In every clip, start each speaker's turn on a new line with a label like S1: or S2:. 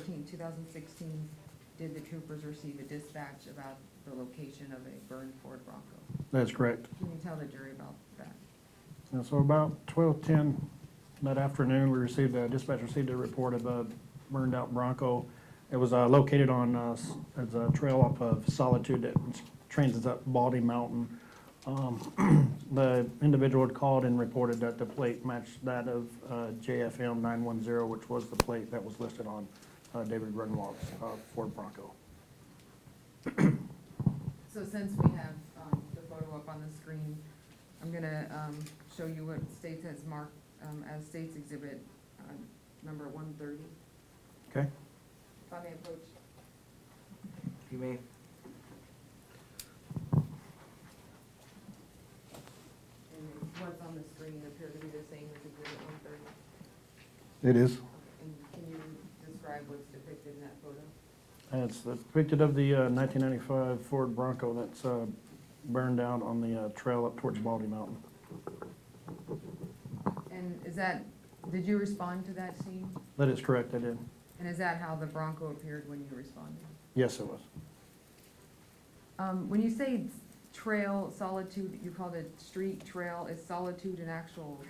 S1: 2016, did the troopers receive a dispatch about the location of a burned Ford Bronco?
S2: That's correct.
S1: Can you tell the jury about that?
S2: And so about 12:10 that afternoon, dispatch received a report of a burned out Bronco. It was located on as a trail up of Solitude that transits up Baldy Mountain. The individual had called and reported that the plate matched that of JFM 910, which was the plate that was listed on David Grunwald's Ford Bronco.
S1: So since we have the photo up on the screen, I'm gonna show you what states has marked as States Exhibit number 130.
S2: Okay.
S1: If I may approach.
S3: You may.
S1: And what's on the screen appear to be the same as Exhibit 130.
S2: It is.
S1: And can you describe what's depicted in that photo?
S2: It's depicted of the 1995 Ford Bronco that's burned out on the trail up towards Baldy Mountain.
S1: And did you respond to that scene?
S2: That is correct, I did.
S1: And is that how the Bronco appeared when you responded?
S2: Yes, it was.
S1: When you say trail, Solitude, you called it street trail, is Solitude an actual,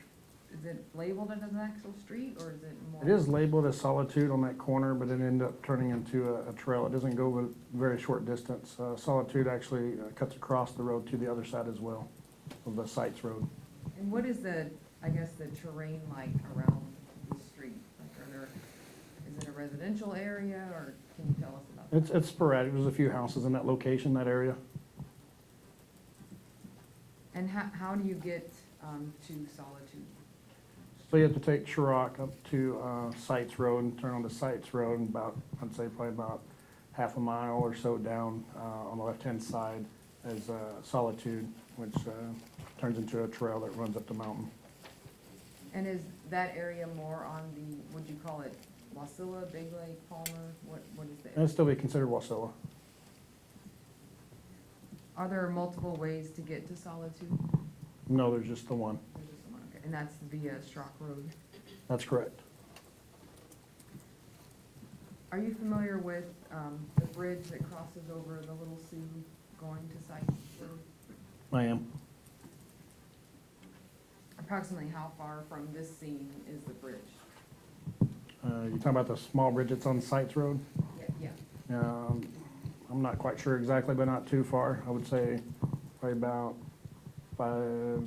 S1: is it labeled as an actual street, or is it more?
S2: It is labeled as Solitude on that corner, but it ended up turning into a trail. It doesn't go a very short distance. Solitude actually cuts across the road to the other side as well, of the Sites Road.
S1: And what is the terrain like around the street? Like, is it a residential area, or can you tell us about that?
S2: It's sporadic. There's a few houses in that location, that area.
S1: And how do you get to Solitude?
S2: So you have to take Chirac up to Sites Road and turn onto Sites Road, and I'd say probably about half a mile or so down on the left-hand side is Solitude, which turns into a trail that runs up the mountain.
S1: And is that area more on the, would you call it Wasilla, Big Lake, Palmer? What is the
S2: And
S1: area?
S2: it'd still be considered Wasilla.
S1: Are there multiple ways to get to Solitude?
S2: No, there's just the one.
S1: There's just one, okay. And that's via Strock Road.
S2: That's correct.
S1: Are you familiar with the bridge that crosses over the Little Sioux going to Sites Road?
S2: I am.
S1: Approximately how far from this scene is the bridge?
S2: You talking about the small bridge that's on Sites Road?
S1: Yeah.
S2: I'm not quite sure exactly, but not too far. I would say probably about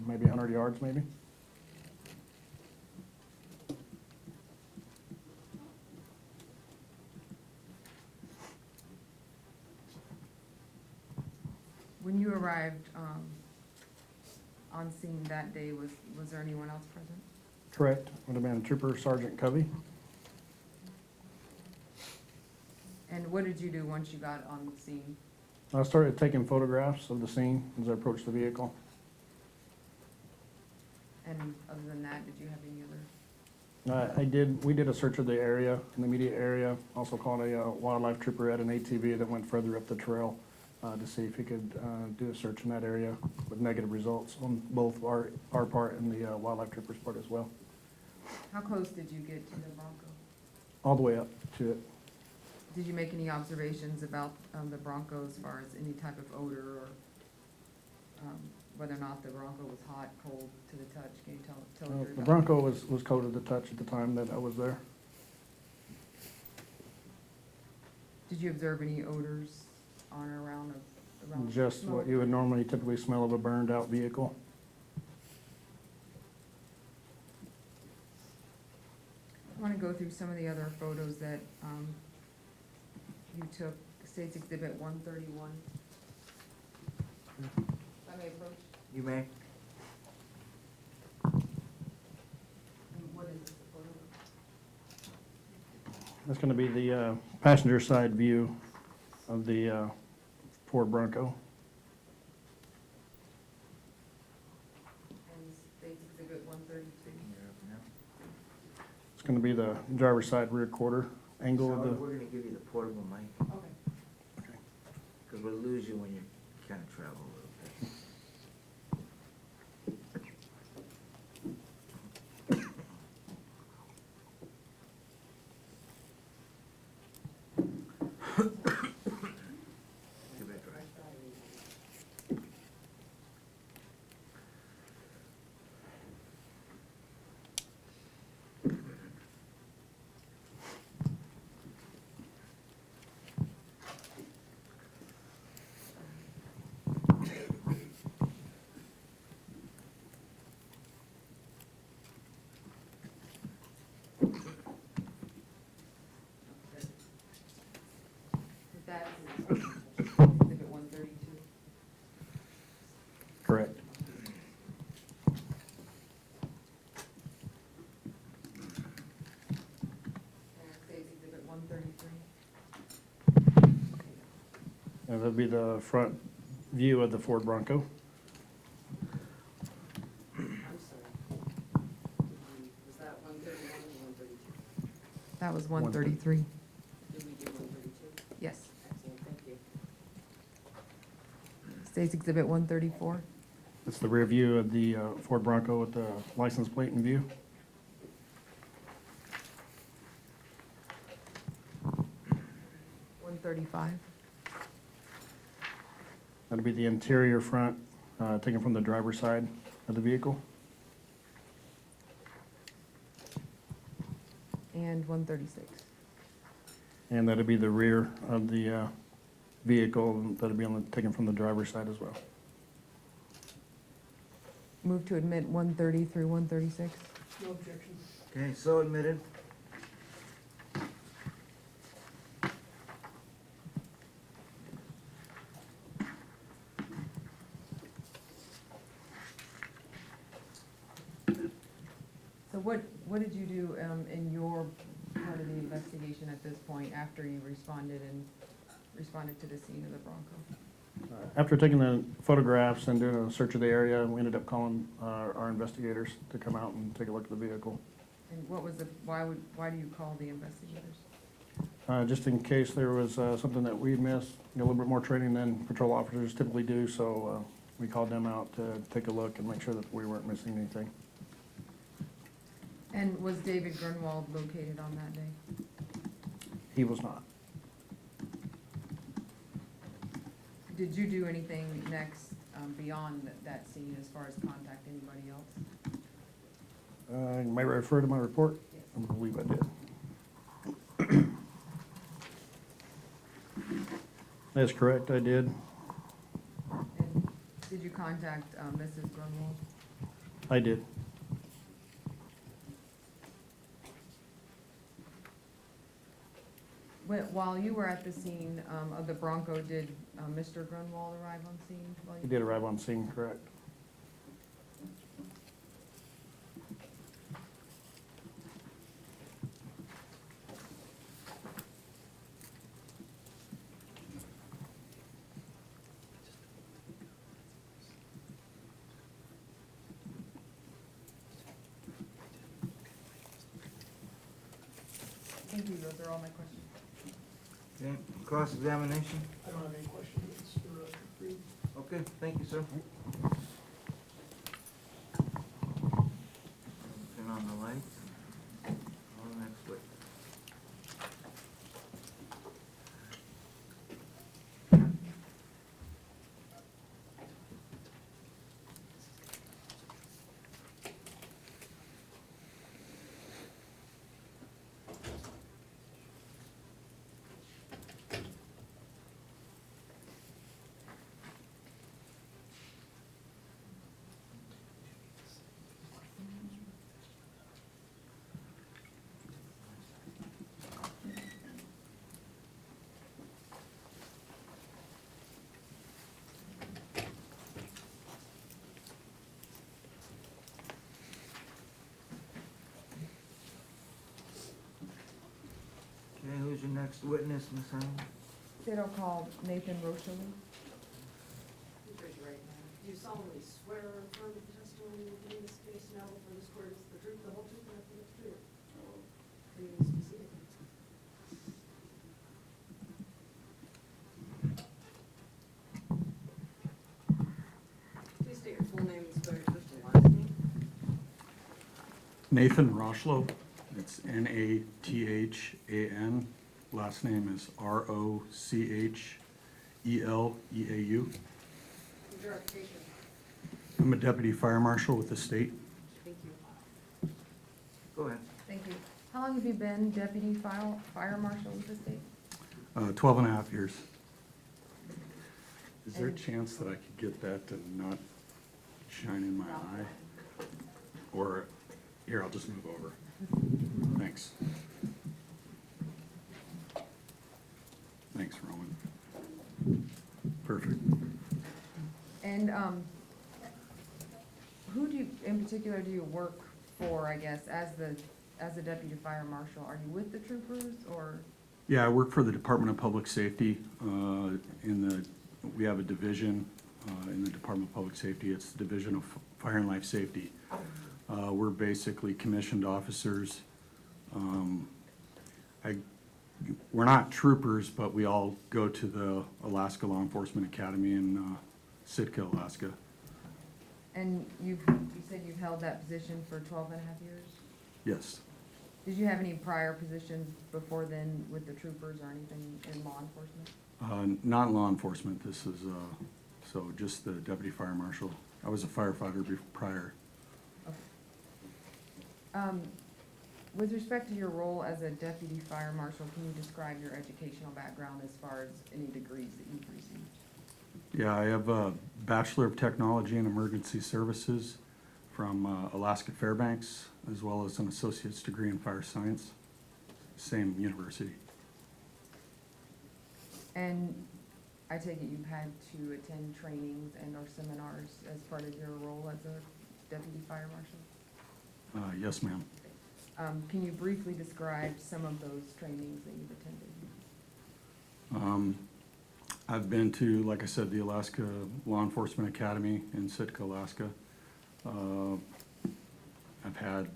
S2: maybe 100 yards, maybe.
S1: When you arrived on scene that day, was there anyone else present?
S2: Correct. Would have been Trooper Sergeant Covey.
S1: And what did you do once you got on scene?
S2: I started taking photographs of the scene as I approached the vehicle.
S1: And other than that, did you have any other?
S2: We did a search of the area, in the immediate area, also called a wildlife trooper at an ATV that went further up the trail to see if he could do a search in that area with negative results on both our part and the wildlife trooper's part as well.
S1: How close did you get to the Bronco?
S2: All the way up to it.
S1: Did you make any observations about the Bronco as far as any type of odor or whether or not the Bronco was hot, cold to the touch? Can you tell the jury
S2: The
S1: about
S2: Bronco was cold to the touch at the time that I was there.
S1: that? Did you observe any odors on or around
S2: Just
S1: smoke?
S2: what you would normally typically smell of a burned out vehicle.
S1: I want to go through some of the other photos that you took. States Exhibit 131. If I may approach.
S3: You may.
S1: And what is this photo?
S2: That's going to be the passenger side view of the Ford Bronco.
S1: And States Exhibit 132.
S2: It's going to be the driver's side rear quarter angle of
S3: So
S2: the.
S3: we're gonna give you the portable mic,
S1: Okay.
S3: because we'll lose you when you kind of travel a little bit.
S2: And that'd be the front view of the Ford Bronco.
S4: I'm sorry. Was that 131 or 132?
S1: That was 133.
S4: Did we do 132?
S1: Yes.
S4: Excellent, thank you.
S1: State's Exhibit 134.
S2: It's the rear view of the Ford Bronco with the license plate in view.
S1: $135.
S2: That'd be the interior front, taken from the driver's side of the vehicle.
S1: And 136.
S2: And that'd be the rear of the vehicle, that'd be taken from the driver's side as well.
S1: Move to admit 130 through 136.
S5: No objection.
S3: Okay, so admitted.
S1: So what did you do in your part of the investigation at this point after you responded to the scene of the Bronco?
S2: After taking the photographs and doing a search of the area, we ended up calling our investigators to come out and take a look at the vehicle.
S1: And what was why do you call the investigators?
S2: Just in case there was something that we missed, a little bit more training than patrol officers typically do, so we called them out to take a look and make sure that we weren't missing anything.
S1: And was David Grunwald located on that day?
S2: He was not.
S1: Did you do anything next beyond that scene as far as contact anybody else?
S2: You may refer to my report.
S1: Yes.
S2: I believe I did. That's correct, I did.
S1: And did you contact Mrs. Grunwald?
S2: I did.
S1: While you were at the scene of the Bronco, did Mr. Grunwald arrive on scene?
S2: He did arrive on scene, correct.
S1: Thank you, those are all my questions.
S3: Okay, cross-examination?
S5: I don't have any questions. It's free.
S3: Okay, thank you, sir. Turn on the lights. On the next witness. Okay, who's your next witness, Ms. Hines?
S1: State I'll call Nathan Rocheleau.
S4: Please raise your right hand. Do you solemnly swear or affirm that the testimony you give in this case now before this court is the truth, the whole truth, and nothing but the truth? Please be seated. Please state your full name and spell your first and last name.
S6: Nathan Rocheleau, it's Nathan, last name is Rocheleau.
S4: What's your occupation?
S6: I'm a deputy fire marshal with the state.
S4: Thank you.
S3: Go ahead.
S1: Thank you. How long have you been deputy fire marshal with the state?
S6: 12 and a half years. Is there a
S1: And-
S6: chance that I could get that to not shine in my eye? Or, here, I'll just move over. Thanks. Thanks, Roman. Perfect.
S1: And who in particular do you work for, I guess, as the deputy fire marshal? Are you with the troopers or?
S6: Yeah, I work for the Department of Public Safety. We have a division in the Department of Public Safety. It's the Division of Fire and Life Safety. We're basically commissioned officers. We're not troopers, but we all go to the Alaska Law Enforcement Academy in Sitka, Alaska.
S1: And you said you've held that position for 12 and a half years?
S6: Yes.
S1: Did you have any prior positions before then with the troopers or anything in law enforcement?
S6: Not law enforcement. This is, so just the deputy fire marshal. I was a firefighter prior.
S1: With respect to your role as a deputy fire marshal, can you describe your educational background as far as any degrees that you've received?
S6: Yeah, I have a Bachelor of Technology in Emergency Services from Alaska Fairbanks, as well as an associate's degree in fire science, same university.
S1: And I take it you've had to attend trainings and or seminars as part of your role as a deputy fire marshal?
S6: Yes, ma'am.
S1: Can you briefly describe some of those trainings that you've attended?
S6: I've been to, like I said, the Alaska Law Enforcement Academy in Sitka, Alaska. I've had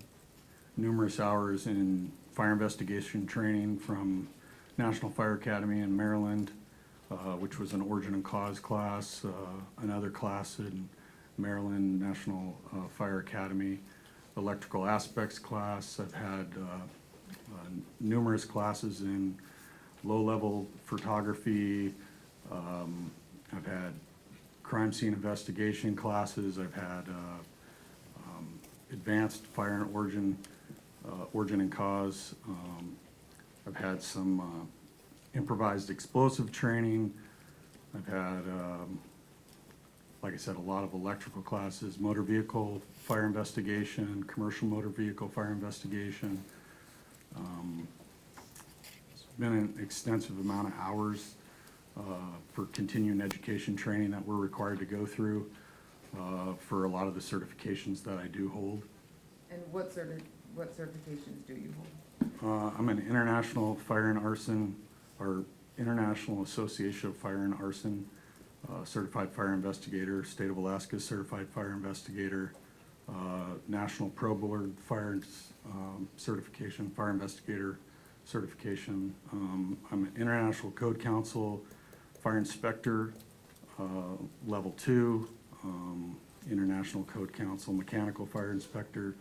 S6: numerous hours in fire investigation training from National Fire Academy in Maryland, which was an origin and cause class, another class in Maryland National Fire Academy, electrical aspects class. I've had numerous classes in low-level photography. I've had crime scene investigation classes. I've had advanced fire and origin and cause. I've had some improvised explosive training. I've had, like I said, a lot of electrical classes, motor vehicle fire investigation, commercial motor vehicle fire investigation. It's been an extensive amount of hours for continuing education training that we're required to go through for a lot of the certifications that I do hold.
S1: And what certifications do you hold?
S6: I'm an International Fire and Arson, or International Association of Fire and Arson Certified Fire Investigator, State of Alaska Certified Fire Investigator, National Pro Board Fire Certification, Fire Investigator Certification. I'm an International Code Council Fire Inspector, Level 2, International Code Council Mechanical Fire Inspector.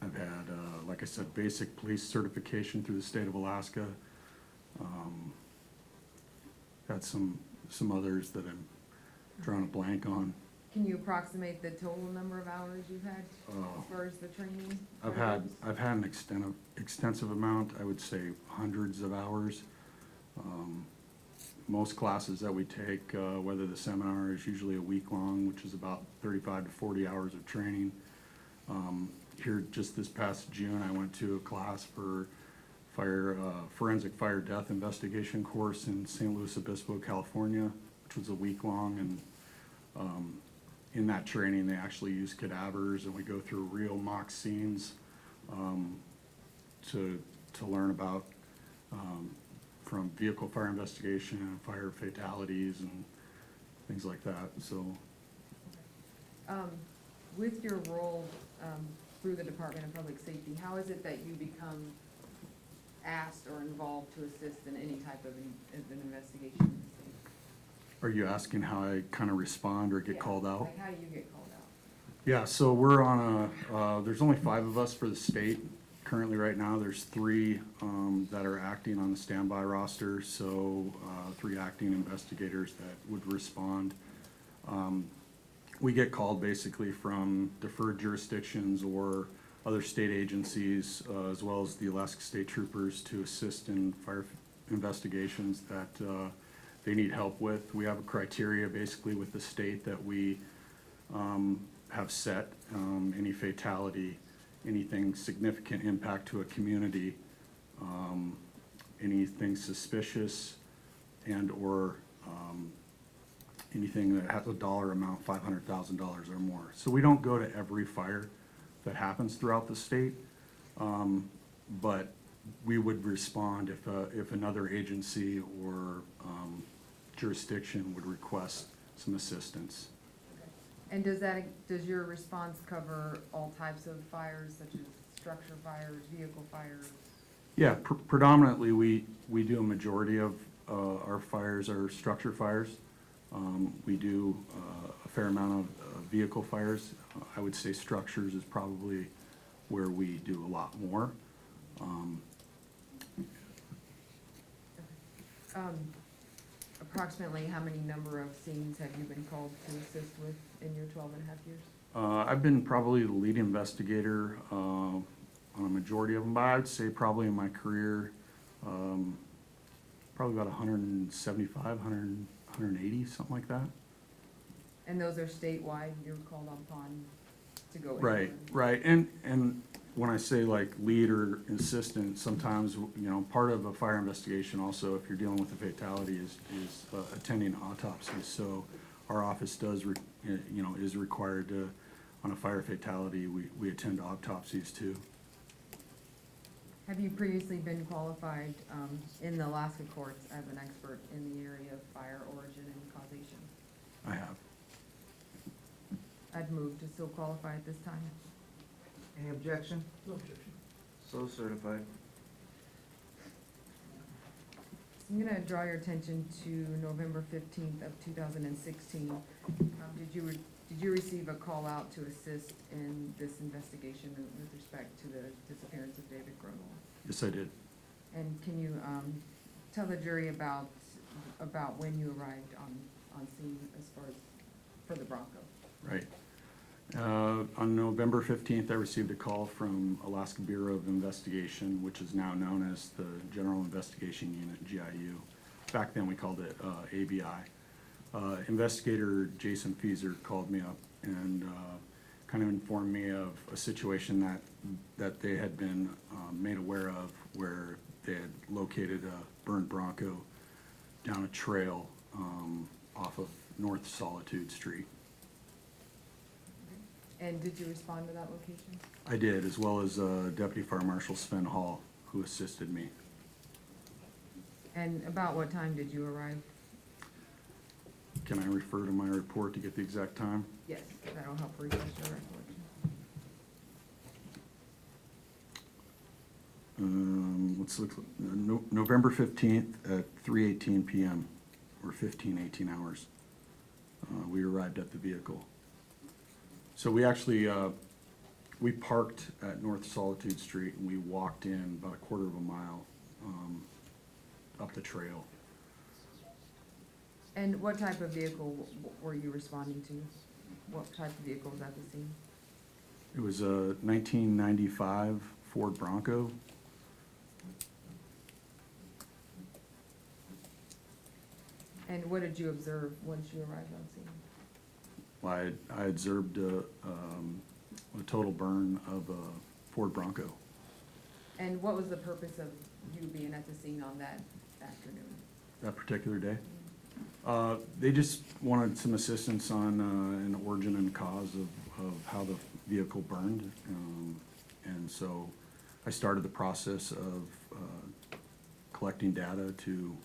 S6: I've had, like I said, basic police certification through the state of Alaska. Got some others that I'm drawing a blank on.
S1: Can you approximate the total number of hours you've had as far as the training?
S6: I've had an extensive amount, I would say hundreds of hours. Most classes that we take, whether the seminar is usually a week long, which is about 35 to 40 hours of training. Here, just this past June, I went to a class for forensic fire death investigation course in St. Louis Obispo, California, which was a week long, and in that training they actually use cadavers, and we go through real mock scenes to learn about from vehicle fire investigation and fire fatalities and things like that. So
S1: with your role through the Department of Public Safety, how is it that you become asked or involved to assist in any type of an investigation?
S6: are you asking how I kind of respond or get
S1: Yeah,
S6: called out?
S1: Like, how do you get called out?
S6: Yeah, so we're on there's only 5 of us for the state. Currently, right now, there's 3 that are acting on the standby roster, so 3 acting investigators that would respond. We get called basically from deferred jurisdictions or other state agencies, as well as the Alaska State Troopers, to assist in fire investigations that they need help with. We have a criteria basically with the state that we have set. Any fatality, anything significant impact to a community, anything suspicious, and or anything that has a dollar amount, $500,000 or more. So we don't go to every fire that happens throughout the state, but we would respond if another agency or jurisdiction would request some assistance.
S1: And does your response cover all types of fires, such as structure fires, vehicle fires?
S6: Yeah, predominantly, we do a majority of our fires are structure fires. We do a fair amount of vehicle fires. I would say structures is probably where we do a lot more.
S1: Approximately how many number of scenes have you been called to assist with in your 12.5 years?
S6: I've been probably the lead investigator on a majority of them, but I would say probably in my career, probably about 175, 180, something like that.
S1: And those are statewide, you're called upon to go in?
S6: Right, right, and when I say like lead or assistant, sometimes, part of a fire investigation also, if you're dealing with a fatality, is attending autopsies. So our office does, is required to, on a fire fatality, we attend autopsies too.
S1: Have you previously been qualified in the Alaska courts as an expert in the area of fire origin and causation?
S6: I have.
S1: I'd move to still qualify at this time.
S3: Any objection?
S5: No objection.
S3: So certified.
S1: I'm gonna draw your attention to November 15th of 2016. Did you receive a call out to assist in this investigation with respect to the disappearance of David Grunwald?
S6: Yes, I did.
S1: And can you tell the jury about when you arrived on scene as far as for the Bronco?
S6: Right. On November 15th, I received a call from Alaska Bureau of Investigation, which is now known as the General Investigation Unit, GIU. Back then, we called it ABI. Investigator Jason Fieser called me up and kind of informed me of a situation that they had been made aware of, where they had located a burned Bronco down a trail off of North Solitude Street.
S1: And did you respond to that location?
S6: I did, as well as Deputy Fire Marshal Sven Hall, who assisted me.
S1: And about what time did you arrive?
S6: Can I refer to my report to get the exact time?
S1: Yes, that'll help refresh your recollection.
S6: Let's look, November 15th at 3:18 PM, or 18 hours. We arrived at the vehicle. So we actually, we parked at North Solitude Street and we walked in about a quarter of a mile up the trail.
S1: And what type of vehicle were you responding to? What type of vehicle was at the scene?
S6: It was a 1995 Ford Bronco.
S1: And what did you observe once you arrived on scene?
S6: Well, I observed a total burn of a Ford Bronco.
S1: And what was the purpose of you being at the scene on that afternoon?
S6: That particular day. They just wanted some assistance on an origin and cause of how the vehicle burned. And so I started the process of collecting data to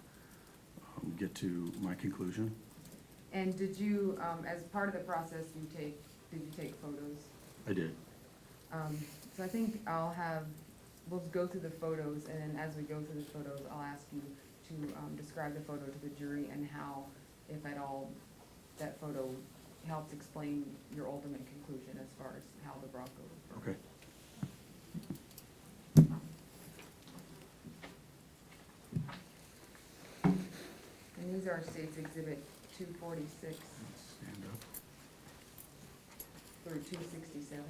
S6: get to my conclusion.
S1: And did you, as part of the process, did you take photos?
S6: I did.
S1: So I think we'll go through the photos, and then as we go through the photos, I'll ask you to describe the photo to the jury and how, if at all, that photo helps explain your ultimate conclusion as far as how the Bronco was burned.
S6: Okay.
S1: And these are State's Exhibit 246
S6: Stand up.
S1: through 267.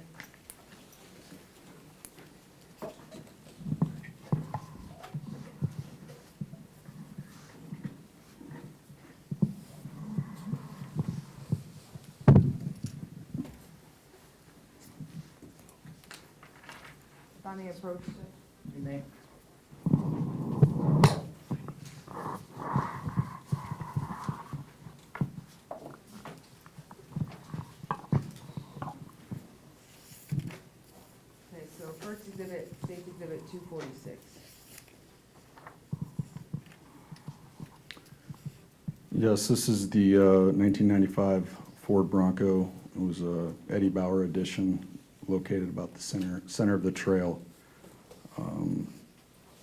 S1: Finally approach it.
S3: You may.
S1: Okay, so first exhibit, State's Exhibit 246.
S6: Yes, this is the 1995 Ford Bronco. It was a Eddie Bauer edition, located about the center of the trail,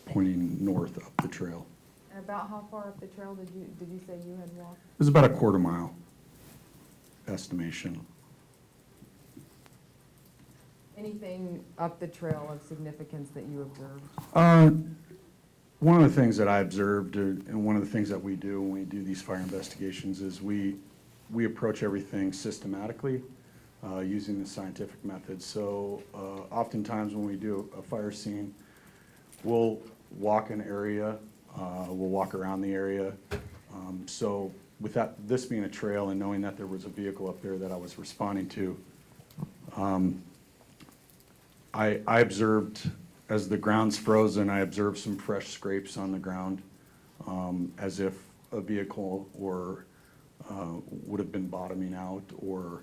S6: pointing north up the trail.
S1: And about how far up the trail did you say you had walked?
S6: It was about a quarter mile estimation.
S1: Anything up the trail of significance that you observed?
S6: One of the things that I observed, and one of the things that we do when we do these fire investigations, is we approach everything systematically using the scientific method. So oftentimes when we do a fire scene, we'll walk an area, we'll walk around the area. So with this being a trail and knowing that there was a vehicle up there that I was responding to, I observed, as the ground's frozen, I observed some fresh scrapes on the ground, as if a vehicle would have been bottoming out, or,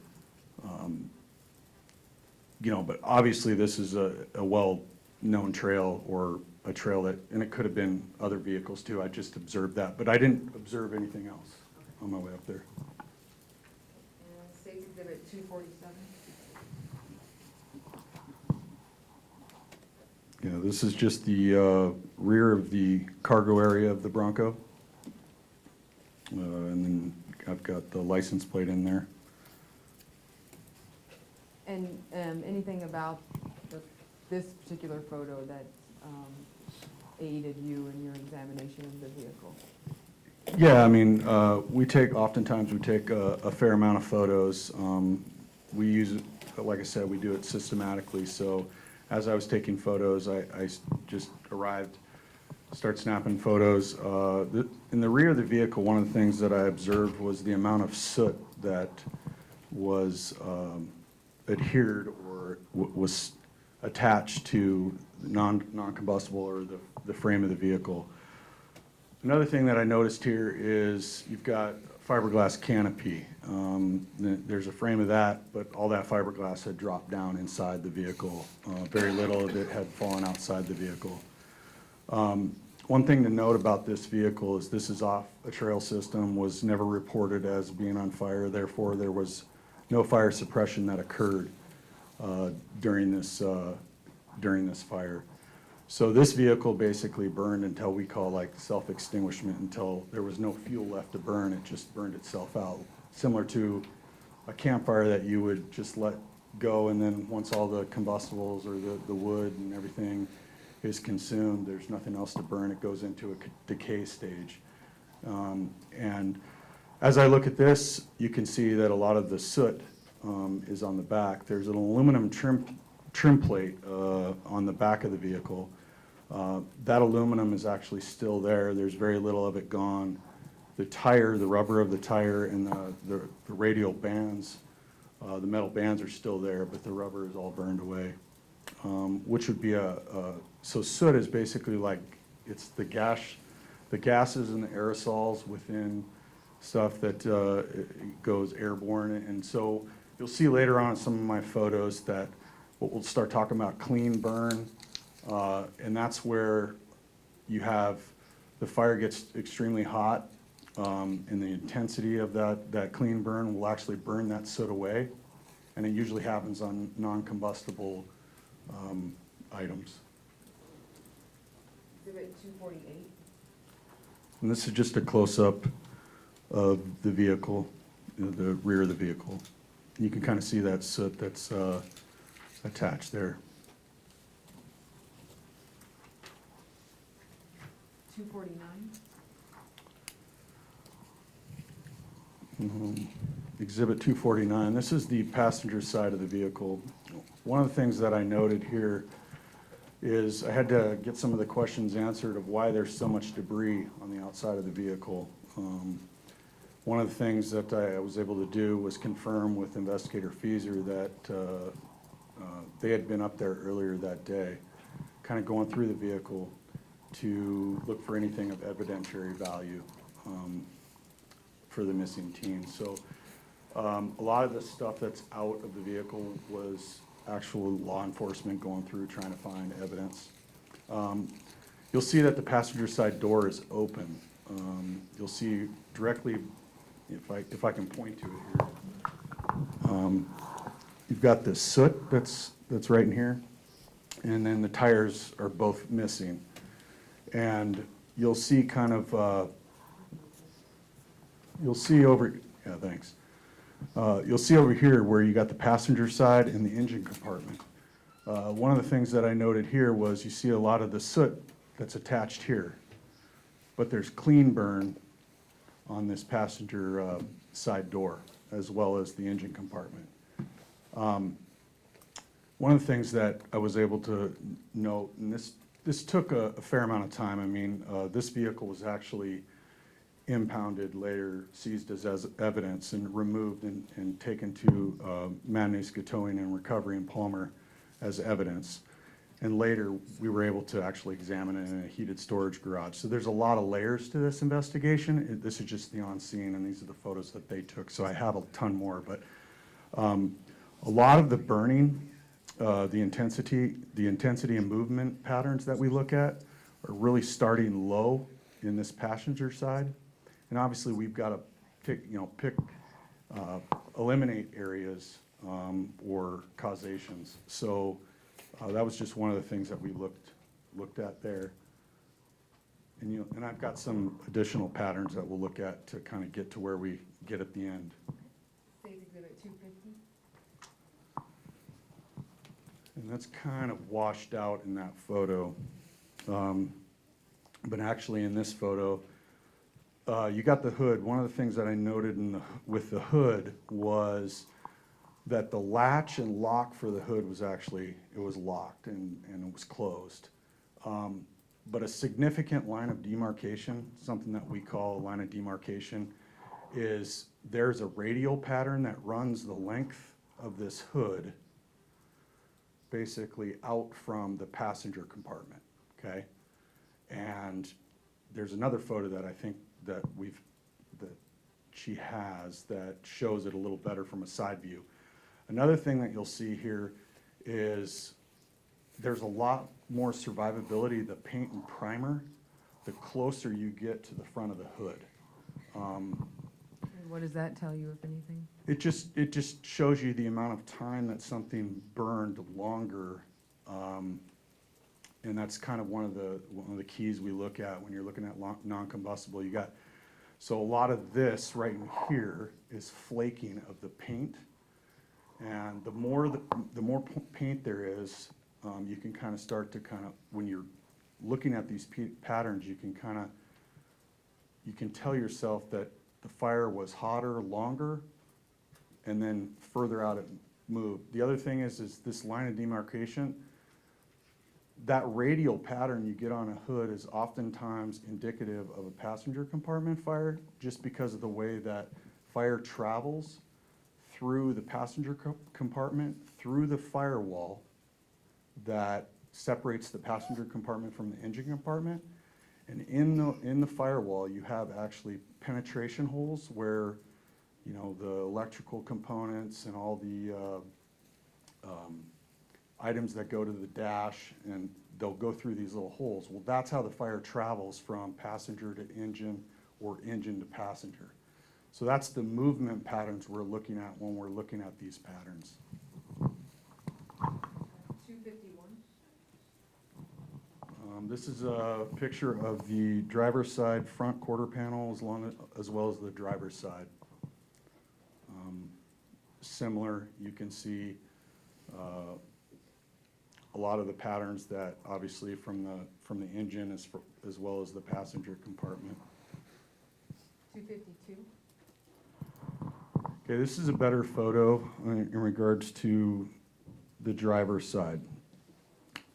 S6: but obviously this is a well-known trail, or a trail that, and it could have been other vehicles too. I just observed that, but I didn't observe anything else on my way up there.
S1: And State's Exhibit 247.
S6: Yeah, this is just the rear of the cargo area of the Bronco. And then I've got the license plate in there.
S1: And anything about this particular photo that aided you in your examination of the vehicle?
S6: Yeah, I mean, oftentimes we take a fair amount of photos. We use it, like I said, we do it systematically. So as I was taking photos, I just arrived, start snapping photos. In the rear of the vehicle, one of the things that I observed was the amount of soot that was adhered or was attached to non-combustible or the frame of the vehicle. Another thing that I noticed here is you've got fiberglass canopy. There's a frame of that, but all that fiberglass had dropped down inside the vehicle. Very little of it had fallen outside the vehicle. One thing to note about this vehicle is this is off a trail system, was never reported as being on fire, therefore there was no fire suppression that occurred during this fire. So this vehicle basically burned until we call like self-extinguishment, until there was no fuel left to burn. It just burned itself out, similar to a campfire that you would just let go, and then once all the combustibles or the wood and everything is consumed, there's nothing else to burn. It goes into a decay stage. And as I look at this, you can see that a lot of the soot is on the back. There's an aluminum trim plate on the back of the vehicle. That aluminum is actually still there. There's very little of it gone. The tire, the rubber of the tire, and the radial bands, the metal bands are still there, but the rubber is all burned away. Which would be so soot is basically like, it's the gases and the aerosols within stuff that goes airborne. And so you'll see later on in some of my photos that we'll start talking about clean burn, and that's where you have the fire gets extremely hot, and the intensity of that clean burn will actually burn that soot away, and it usually happens on non-combustible items.
S1: Exhibit 248.
S6: And this is just a close-up of the vehicle, the rear of the vehicle. You can kind of see that soot that's attached there.
S1: 249.
S6: Exhibit 249, this is the passenger side of the vehicle. One of the things that I noted here is I had to get some of the questions answered of why there's so much debris on the outside of the vehicle. One of the things that I was able to do was confirm with Investigator Feeser that they had been up there earlier that day, kind of going through the vehicle to look for anything of evidentiary value for the missing teen. So a lot of the stuff that's out of the vehicle was actual law enforcement going through trying to find evidence. You'll see that the passenger side door is open. You'll see directly if I can point to it here. You've got this soot that's right in here, and then the tires are both missing. And you'll see kind of, you'll see over, yeah, thanks. You'll see over here where you got the passenger side and the engine compartment. One of the things that I noted here was you see a lot of the soot that's attached here, but there's clean burn on this passenger side door as well as the engine compartment. One of the things that I was able to note, and this took a fair amount of time. I mean, this vehicle was actually impounded, later seized as evidence and removed and taken to Manusca Towing and Recovery in Palmer as evidence. And later, we were able to actually examine it in a heated storage garage. So there's a lot of layers to this investigation. This is just the on scene, and these are the photos that they took. So I have a ton more, but a lot of the burning, the intensity and movement patterns that we look at are really starting low in this passenger side. And obviously, we've got to eliminate areas or causations. So that was just one of the things that we looked at there. And I've got some additional patterns that we'll look at to kind of get to where we get at the end.
S1: State Exhibit 250.
S6: And that's kind of washed out in that photo. But actually in this photo, you got the hood. One of the things that I noted with the hood was that the latch and lock for the hood was actually, it was locked and it was closed. But a significant line of demarcation, something that we call a line of demarcation, is there's a radial pattern that runs the length of this hood basically out from the passenger compartment, okay? And there's another photo that I think that she has that shows it a little better from a side view. Another thing that you'll see here is there's a lot more survivability, the paint and primer, the closer you get to the front of the hood.
S1: And what does that tell you, if anything?
S6: It just shows you the amount of time that something burned longer, and that's kind of one of the keys we look at when you're looking at non-combustible. So a lot of this right in here is flaking of the paint, and the more paint there is, you can kind of start to when you're looking at these patterns, you can tell yourself that the fire was hotter longer, and then further out it moved. The other thing is this line of demarcation, that radial pattern you get on a hood is oftentimes indicative of a passenger compartment fire, just because of the way that fire travels through the passenger compartment, through the firewall that separates the passenger compartment from the engine compartment. And in the firewall, you have actually penetration holes where, the electrical components and all the items that go to the dash, and they'll go through these little holes. Well, that's how the fire travels from passenger to engine or engine to passenger. So that's the movement patterns we're looking at when we're looking at these patterns.
S1: 251.
S6: This is a picture of the driver's side front quarter panel as well as the driver's side. Similar, you can see a lot of the patterns that obviously from the engine as well as the passenger compartment.
S1: 252.
S6: Okay, this is a better photo in regards to the driver's side.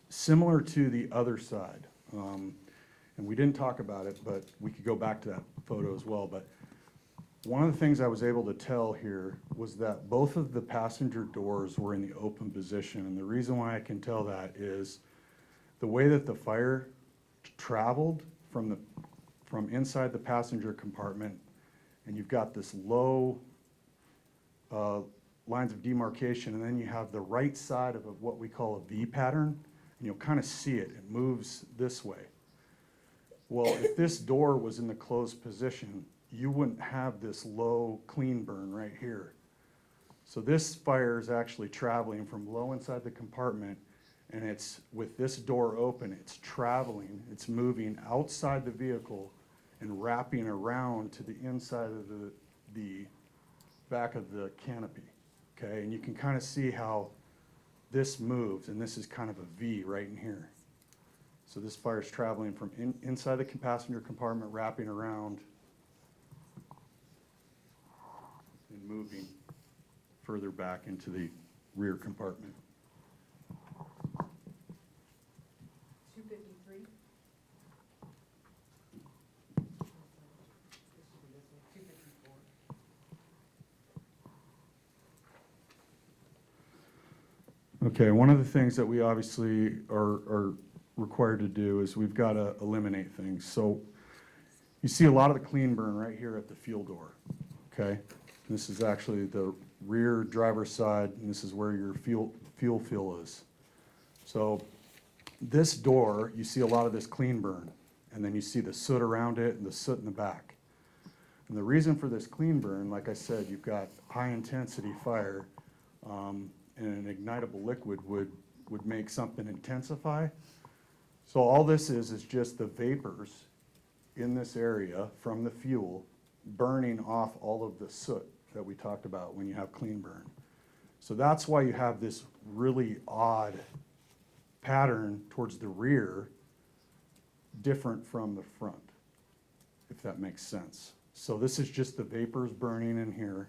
S6: Similar to the other side, and we didn't talk about it, but we could go back to that photo as well. But one of the things I was able to tell here was that both of the passenger doors were in the open position, and the reason why I can tell that is the way that the fire traveled from inside the passenger compartment, and you've got this low lines of demarcation, and then you have the right side of what we call a V pattern, and you'll kind of see it. It moves this way. Well, if this door was in the closed position, you wouldn't have this low clean burn right here. So this fire is actually traveling from low inside the compartment, and it's, with this door open, it's traveling, it's moving outside the vehicle and wrapping around to the inside of the back of the canopy, okay? And you can kind of see how this moves, and this is kind of a V right in here. So this fire is traveling from inside the passenger compartment, wrapping around and moving further back into the rear compartment.
S1: 253. 254.
S6: Okay, one of the things that we obviously are required to do is we've got to eliminate things. So you see a lot of the clean burn right here at the fuel door, okay? This is actually the rear driver's side, and this is where your fuel fill is. So this door, you see a lot of this clean burn, and then you see the soot around it and the soot in the back. And the reason for this clean burn, like I said, you've got high intensity fire, and an ignitable liquid would make something intensify. So all this is just the vapors in this area from the fuel burning off all of the soot that we talked about when you have clean burn. So that's why you have this really odd pattern towards the rear, different from the front, if that makes sense. So this is just the vapors burning in here,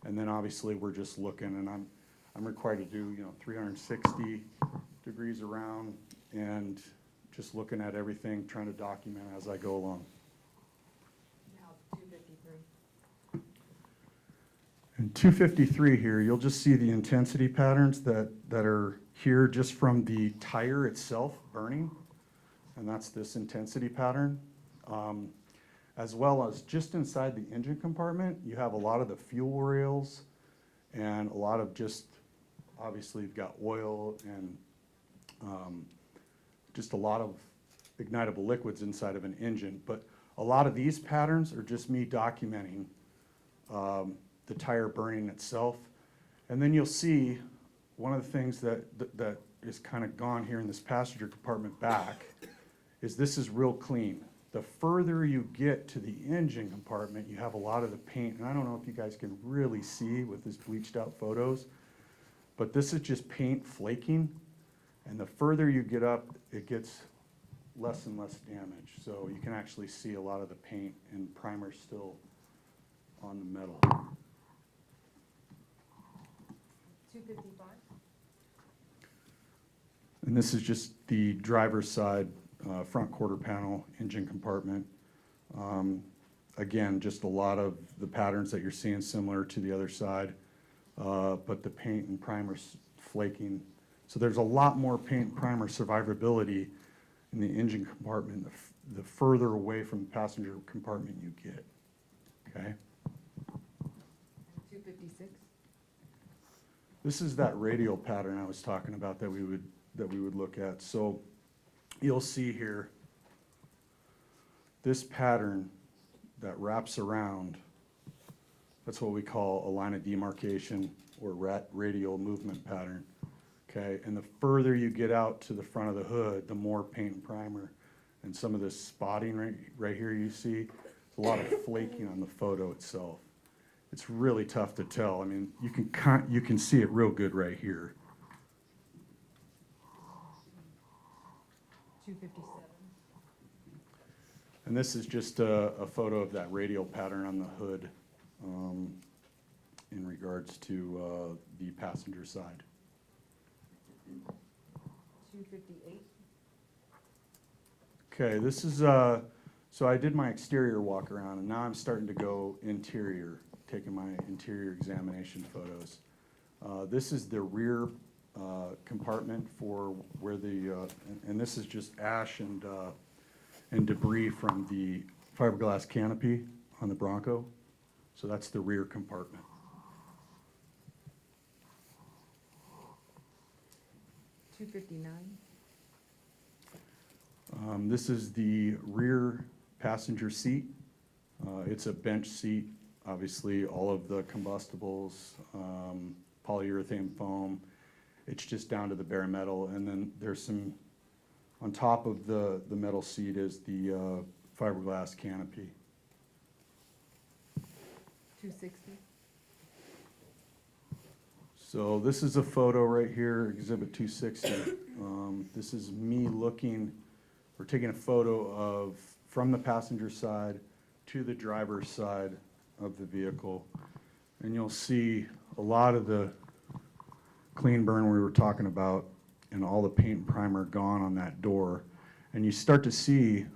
S6: and then obviously we're just looking, and I'm required to do, 360 degrees around, and just looking at everything, trying to document as I go along.
S1: Now 253.
S6: In 253 here, you'll just see the intensity patterns that are here just from the tire itself burning, and that's this intensity pattern. As well as just inside the engine compartment, you have a lot of the fuel rails and a lot of just, obviously you've got oil and just a lot of ignitable liquids inside of an engine. But a lot of these patterns are just me documenting the tire burning itself. And then you'll see one of the things that is kind of gone here in this passenger compartment back is this is real clean. The further you get to the engine compartment, you have a lot of the paint, and I don't know if you guys can really see with this bleached out photos, but this is just paint flaking, and the further you get up, it gets less and less damage. So you can actually see a lot of the paint and primer still on the metal.
S1: 255.
S6: And this is just the driver's side front quarter panel engine compartment. Again, just a lot of the patterns that you're seeing similar to the other side, but the paint and primer flaking. So there's a lot more paint and primer survivability in the engine compartment the further away from the passenger compartment you get, okay?
S1: 256.
S6: This is that radial pattern I was talking about that we would look at. So you'll see here this pattern that wraps around, that's what we call a line of demarcation or radial movement pattern, okay? And the further you get out to the front of the hood, the more paint and primer. And some of this spotting right here you see, a lot of flaking on the photo itself. It's really tough to tell. I mean, you can see it real good right here.
S1: 257.
S6: And this is just a photo of that radial pattern on the hood in regards to the passenger side.
S1: 258.
S6: Okay, this is, so I did my exterior walk around, and now I'm starting to go interior, taking my interior examination photos. This is the rear compartment for where the, and this is just ash and debris from the fiberglass canopy on the Bronco. So that's the rear compartment.
S1: $259.
S6: This is the rear passenger seat. It's a bench seat, obviously, all of the combustibles, polyurethane foam. It's just down to the bare metal, and then there's some, on top of the metal seat is the fiberglass canopy.
S1: 260?
S6: So this is a photo right here, Exhibit 260. This is me looking, we're taking a photo of, from the passenger side to the driver's side of the vehicle. And you'll see a lot of the clean burn we were talking about and all the paint and primer gone on that door. And you start to see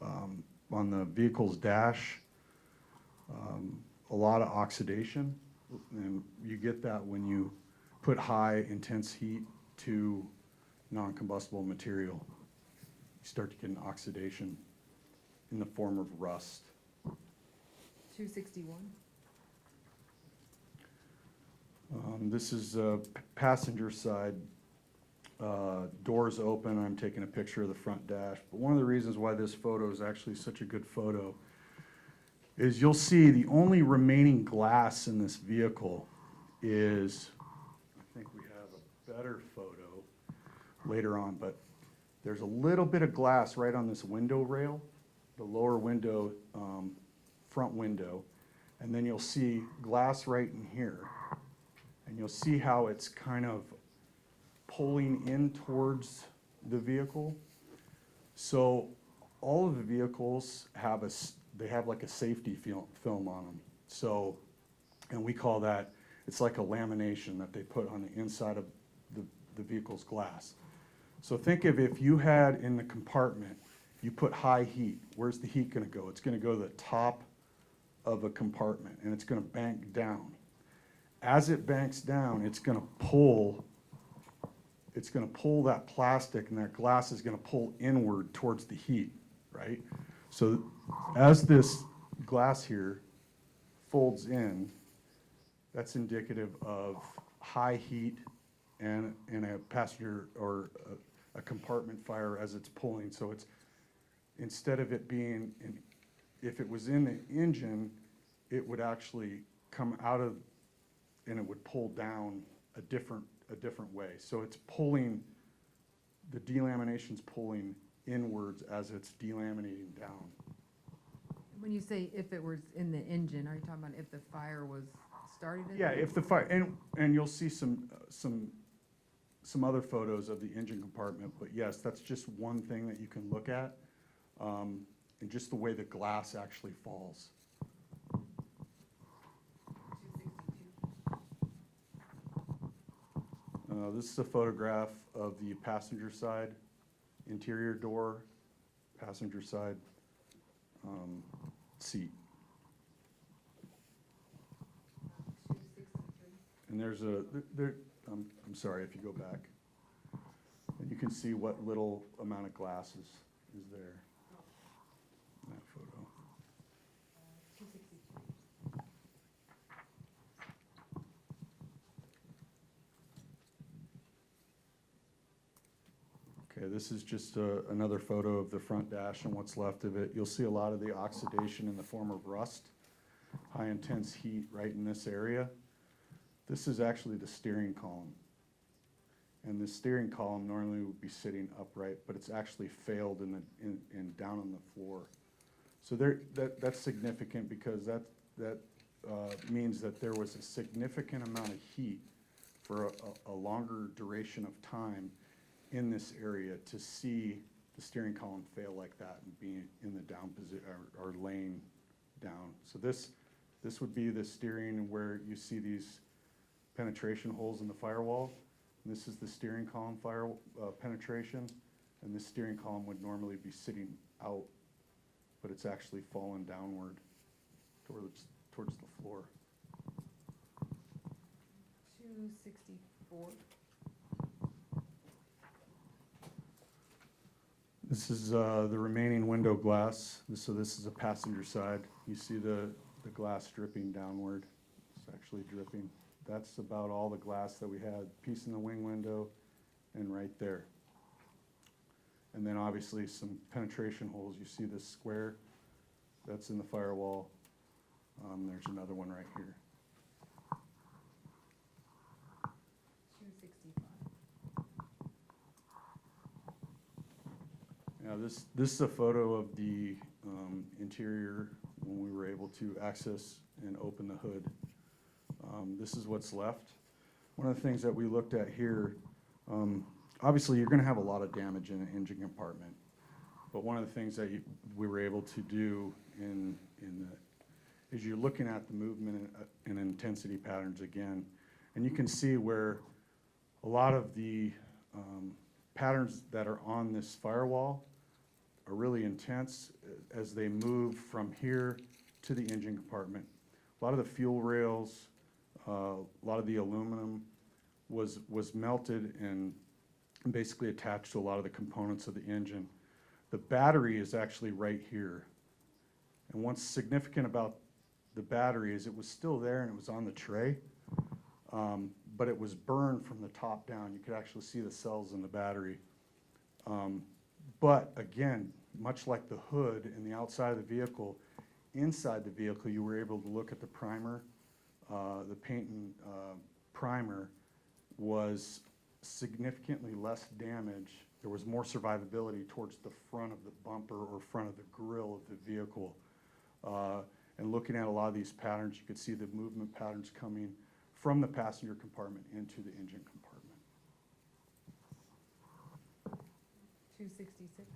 S6: on the vehicle's dash a lot of oxidation. And you get that when you put high intense heat to non-combustible material. You start to get an oxidation in the form of rust.
S1: 261?
S6: This is passenger side, doors open. I'm taking a picture of the front dash. But one of the reasons why this photo is actually such a good photo is you'll see the only remaining glass in this vehicle is, I think we have a better photo later on, but there's a little bit of glass right on this window rail, the lower window, front window, and then you'll see glass right in here. And you'll see how it's kind of pulling in towards the vehicle. So all of the vehicles have they have like a safety film on them. So, and we call that, it's like a lamination that they put on the inside of the vehicle's glass. So think of if you had in the compartment, you put high heat, where's the heat gonna go? It's gonna go to the top of a compartment and it's gonna bank down. As it banks down, it's gonna pull that plastic, and that glass is gonna pull inward towards the heat, right? So as this glass here folds in, that's indicative of high heat and a passenger or a compartment fire as it's pulling. So it's, instead of it being, if it was in the engine, it would actually come out of, and it would pull down a different way. So it's pulling, the delamination's pulling inwards as it's delaminating down.
S1: When you say if it was in the engine, are you talking about if the fire was started in?
S6: Yeah, if the fire, and you'll see some other photos of the engine compartment, but yes, that's just one thing that you can look at, and just the way the glass actually falls.
S1: 262?
S6: This is a photograph of the passenger side, interior door, passenger side seat.
S1: 263?
S6: And there's I'm sorry, if you go back, and you can see what little amount of glass is there in that photo.
S1: 263.
S6: Okay, this is just another photo of the front dash and what's left of it. You'll see a lot of the oxidation in the form of rust, high intense heat right in this area. This is actually the steering column. And the steering column normally would be sitting upright, but it's actually failed in down on the floor. So that's significant because that means that there was a significant amount of heat for a longer duration of time in this area to see the steering column fail like that and be in the down position or laying down. So this would be the steering where you see these penetration holes in the firewall. And this is the steering column penetration, and this steering column would normally be sitting out, but it's actually fallen downward towards the floor.
S1: 264?
S6: This is the remaining window glass. So this is a passenger side. You see the glass dripping downward. It's actually dripping. That's about all the glass that we had. Piece in the wing window and right there. And then obviously some penetration holes. You see this square that's in the firewall. There's another one right here.
S1: 265.
S6: Now, this is a photo of the interior when we were able to access and open the hood. This is what's left. One of the things that we looked at here, obviously you're gonna have a lot of damage in an engine compartment, but one of the things that we were able to do is you're looking at the movement and intensity patterns again, and you can see where a lot of the patterns that are on this firewall are really intense as they move from here to the engine compartment. A lot of the fuel rails, a lot of the aluminum was melted and basically attached to a lot of the components of the engine. The battery is actually right here. And what's significant about the battery is it was still there and it was on the tray, but it was burned from the top down. You could actually see the cells in the battery. But again, much like the hood and the outside of the vehicle, inside the vehicle you were able to look at the primer. The paint and primer was significantly less damage. There was more survivability towards the front of the bumper or front of the grille of the vehicle. And looking at a lot of these patterns, you could see the movement patterns coming from the passenger compartment into the engine compartment.
S1: 266.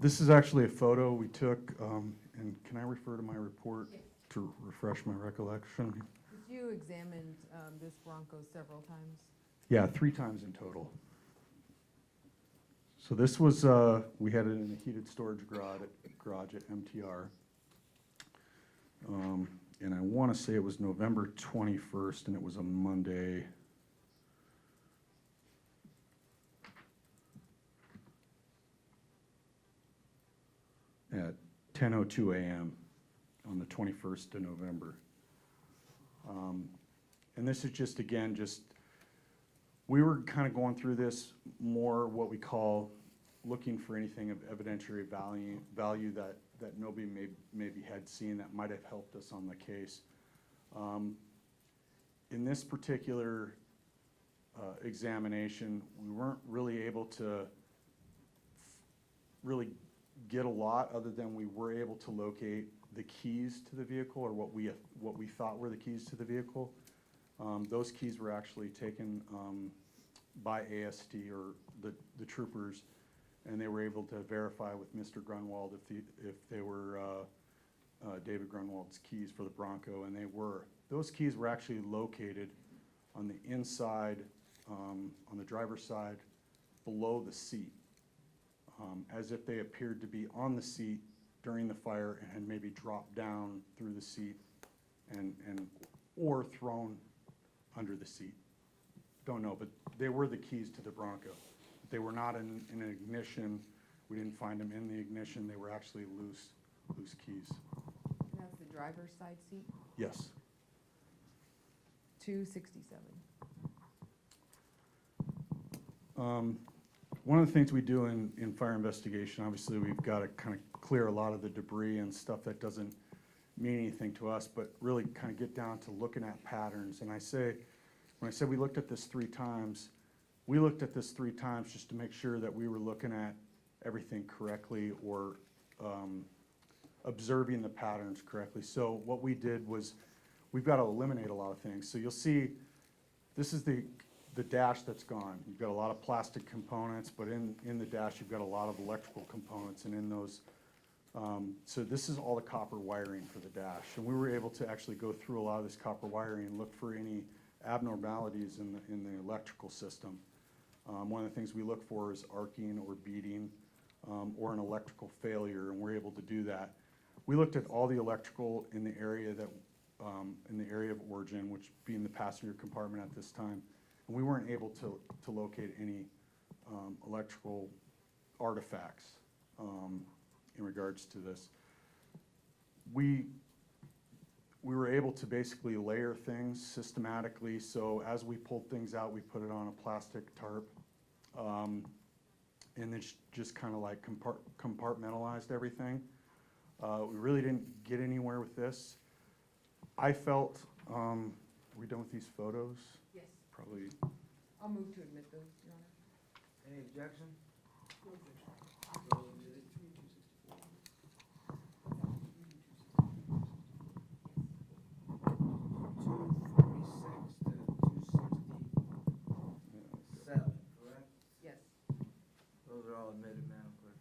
S6: This is actually a photo we took, and can I refer to my report to refresh my recollection?
S1: Did you examine this Bronco several times?
S6: Yeah, 3 times in total. So this was, we had it in a heated storage garage at MTR. And I want to say it was November 21st, and it was a Monday. At 10:02 a.m. on the 21st of November. And this is just, again, we were kind of going through this more what we call looking for anything of evidentiary value that nobody maybe had seen that might have helped us on the case. In this particular examination, we weren't really able to really get a lot other than we were able to locate the keys to the vehicle, or what we thought were the keys to the vehicle. Those keys were actually taken by AST or the troopers, and they were able to verify with Mr. Grunwald if they were David Grunwald's keys for the Bronco, and they were. Those keys were actually located on the inside, on the driver's side, below the seat. As if they appeared to be on the seat during the fire and had maybe dropped down through the seat or thrown under the seat. Don't know, but they were the keys to the Bronco. They were not in an ignition. We didn't find them in the ignition. They were actually loose keys.
S1: And that's the driver's side seat?
S6: Yes.
S1: 267.
S6: One of the things we do in fire investigation, obviously we've got to kind of clear a lot of the debris and stuff that doesn't mean anything to us, but really kind of get down to looking at patterns. And when I say we looked at this 3 times, we looked at this 3 times just to make sure that we were looking at everything correctly or observing the patterns correctly. So what we did was we've got to eliminate a lot of things. So you'll see this is the dash that's gone. You've got a lot of plastic components, but in the dash you've got a lot of electrical components, and in those, so this is all the copper wiring for the dash. And we were able to actually go through a lot of this copper wiring and look for any abnormalities in the electrical system. One of the things we look for is arcing or beading or an electrical failure, and we're able to do that. We looked at all the electrical in the area of origin, which being the passenger compartment at this time. And we weren't able to locate any electrical artifacts in regards to this. We were able to basically layer things systematically. So as we pulled things out, we put it on a plastic tarp. and then just kind of like compartmentalized everything. We really didn't get anywhere with this. I felt, are we done with these photos?
S1: Yes.
S6: Probably,
S1: I'll move to admit those, Your Honor.
S3: Any objection?
S5: No objection.
S3: So admitted.
S5: 3264.
S3: Two 46 to 267, correct?
S1: Yes.
S3: Those are all admitted, Madam Clerk.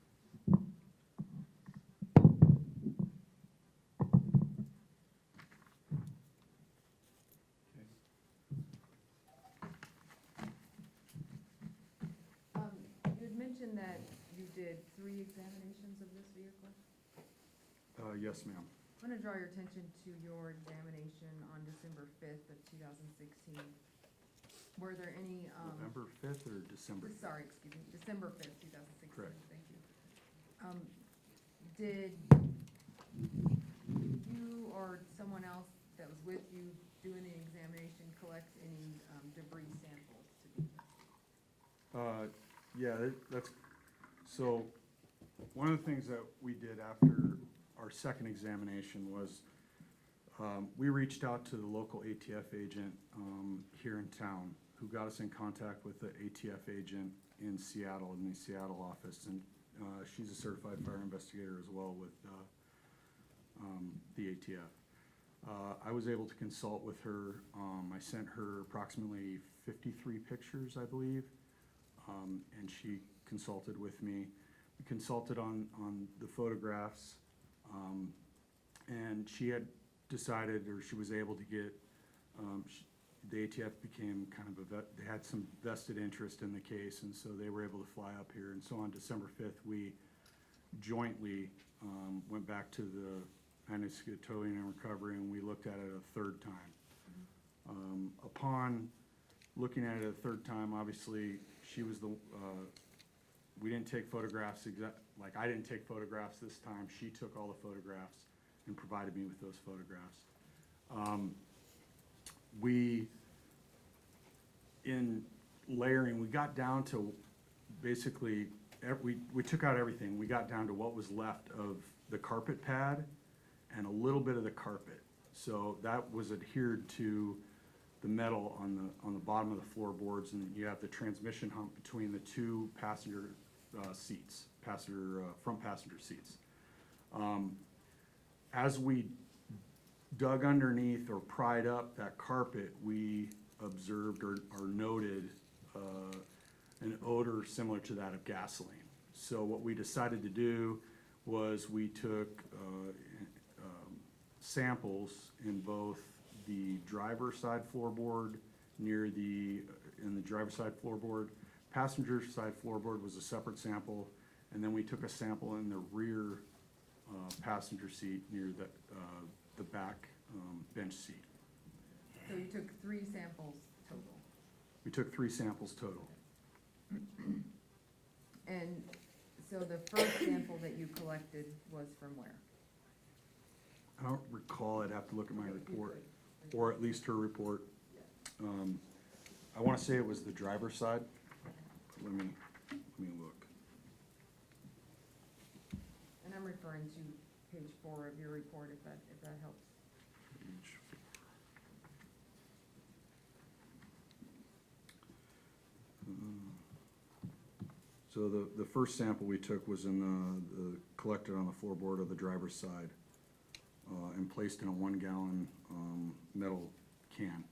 S1: You had mentioned that you did 3 examinations of this vehicle.
S6: yes, ma'am.
S1: I'm going to draw your attention to your examination on December 5th of 2016. Were there any,
S6: November 5th or December?
S1: sorry, excuse me, December 5th, 2016.
S6: Correct.
S1: Thank you. Did you or someone else that was with you doing the examination collect any debris samples to be?
S6: Yeah, that's, so, one of the things that we did after our second examination was, we reached out to the local ATF agent, here in town, who got us in contact with the ATF agent in Seattle, in the Seattle office, and, she's a certified fire investigator as well with, the ATF. I was able to consult with her, I sent her approximately 53 pictures, I believe, and she consulted with me. We consulted on the photographs, and she had decided, or she was able to get, the ATF became kind of they had some vested interest in the case, and so they were able to fly up here. And so on December 5th, we jointly went back to the Annisquam Towing and Recovery, and we looked at it a third time. Upon looking at it a third time, obviously, she was we didn't take photographs like I didn't take photographs this time. She took all the photographs and provided me with those photographs. In layering, we got down to basically, we took out everything. We got down to what was left of the carpet pad and a little bit of the carpet. So that was adhered to the metal on the bottom of the floorboards, and you have the transmission hump between the two passenger seats, front passenger seats. As we dug underneath or pried up that carpet, we observed or noted an odor similar to that of gasoline. So what we decided to do was we took samples in both the driver's side floorboard in the driver's side floorboard. Passenger side floorboard was a separate sample, and then we took a sample in the rear passenger seat near the back bench seat.
S1: So you took 3 samples total?
S6: We took 3 samples total.
S1: And so the first sample that you collected was from where?
S6: I don't recall, I'd have to look at my
S1: Okay, if you
S6: report,
S1: could.
S6: or at least her report. I want to say it was the driver's side. Let me look.
S1: And I'm referring to page 4 of your report, if that helps.
S6: Page 4. So the first sample we took was in the collected on the floorboard of the driver's side, and placed in a 1-gallon metal can.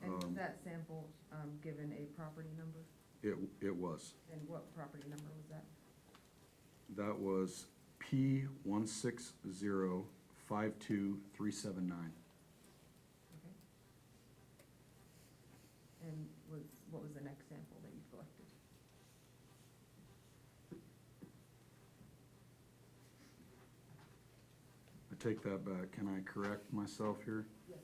S1: And was that sample given a property number?
S6: It was.
S1: And what property number was that?
S6: That was P1605237 9.
S1: Okay. And what was the next sample that you collected?
S6: I take that back. Can I correct myself here?
S1: Yes.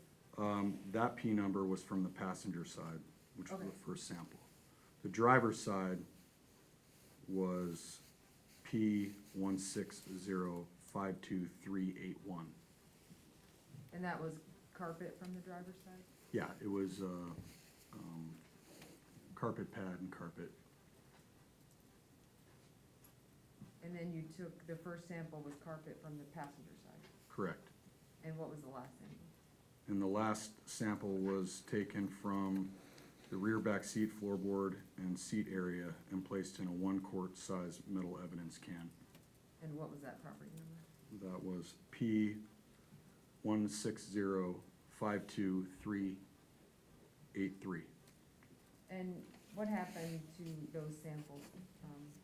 S6: That P number was from the passenger side, which was the
S1: Okay.
S6: first sample. The driver's side was P1605238
S1: And that was carpet from the driver's side?
S6: Yeah, it was carpet pad and carpet.
S1: then you took, the first sample was carpet from the passenger side.
S6: Correct.
S1: And what was the last sample?
S6: And the last sample was taken from the rear back seat floorboard and seat area and placed in a 1-quart size metal evidence can.
S1: And what was that property number?
S6: That was P 1605283.
S1: And what happened to those samples?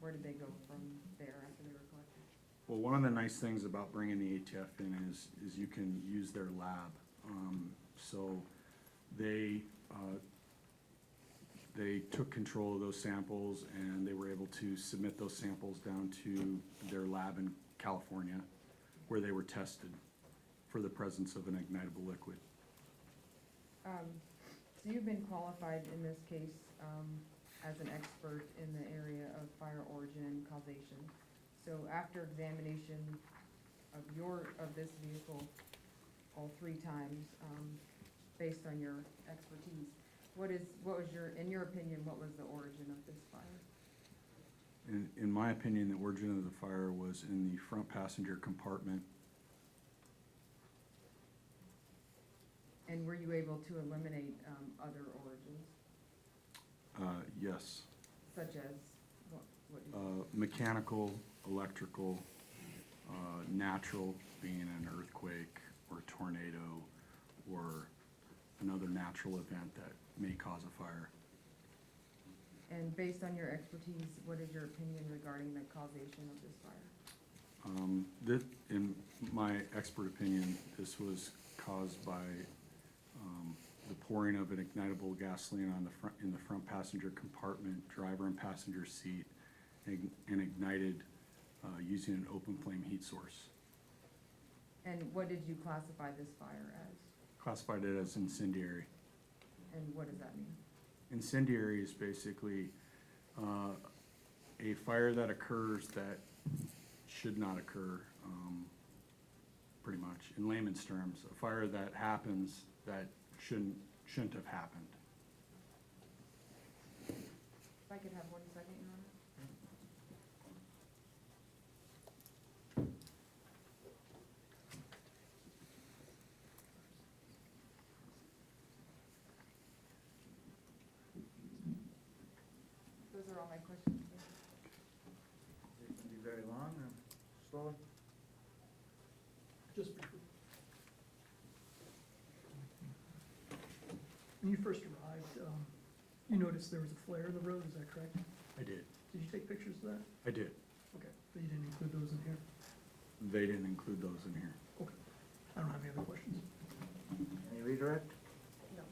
S1: Where did they go from there after they were collected?
S6: Well, one of the nice things about bringing the ATF in is you can use their lab. So they took control of those samples and they were able to submit those samples down to their lab in California where they were tested for the presence of an ignitable liquid.
S1: So you've been qualified in this case as an expert in the area of fire origin and causation. So after examination of this vehicle all 3 times, based on your expertise, what was your, in your opinion, what was the origin of this fire?
S6: In my opinion, the origin of the fire was in the front passenger compartment.
S1: And were you able to eliminate other origins,
S6: Yes.
S1: such as, what did you?
S6: Mechanical, electrical, natural, being an earthquake or a tornado or another natural event that may cause a fire.
S1: And based on your expertise, what is your opinion regarding the causation of this fire?
S6: In my expert opinion, this was caused by the pouring of an ignitable gasoline in the front passenger compartment, driver and passenger seat, and ignited using an open flame heat source.
S1: And what did you classify this fire as?
S6: Classified it as incendiary.
S1: And what does that mean?
S6: Incendiary is basically a fire that occurs that should not occur, pretty much, in layman's terms. A fire that happens that shouldn't have happened.
S1: If I could have 1 second, Your Honor? Those are all my questions.
S3: Is it gonna be very long or slower?
S5: Just briefly. When you first arrived, you noticed there was a flare in the road, is that correct?
S6: I did.
S5: Did you take pictures of that?
S6: I did.
S5: Okay, but you didn't include those in here?
S6: They didn't include those in here.
S5: Okay. I don't have any other questions.
S3: Any redirect?
S1: No.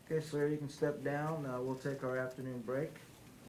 S3: Okay, sir, you can step down. We'll take our afternoon break.